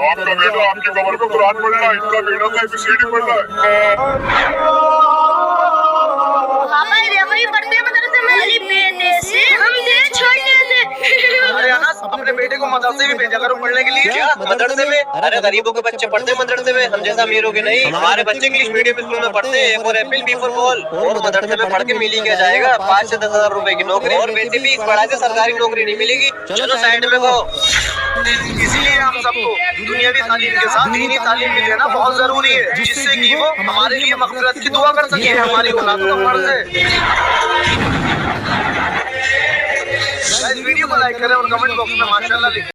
आपका बेटा आपकी कमर पे कुरान पढ़ रहा है, इनका बेटा तो एबीसीडी पढ़ रहा है। अपने बेटे को मदरसे में भेजा करो पढ़ने के लिए। क्या मदरसे में? अरे गरीबों के बच्चे पढ़ते हैं मदरसे में, हम जैसा अमीरों के नहीं। हमारे बच्चे इंग्लिश मीडियम स्कूल में पढ़ते हैं। For apple B for ball. और मदरसे में पढ़ के मिली क्या जाएगा? 5 से 10 हजार रुपए की नौकरी। और वैसे भी इस पढ़ाई से सरकारी नौकरी नहीं मिलेगी। चलो साइड में गो। इसीलिए हम सबको दुनियावी तालीम के साथ दीनी तालीम भी देना बहुत जरूरी है, जिससे कि वो हमारे लिए मग़फ़िरत की दुआ कर सके। हमारी औलाद का फर्ज है। वीडियो को लाइक करें और कमेंट बॉक्स में माशाअल्लाह लिखें।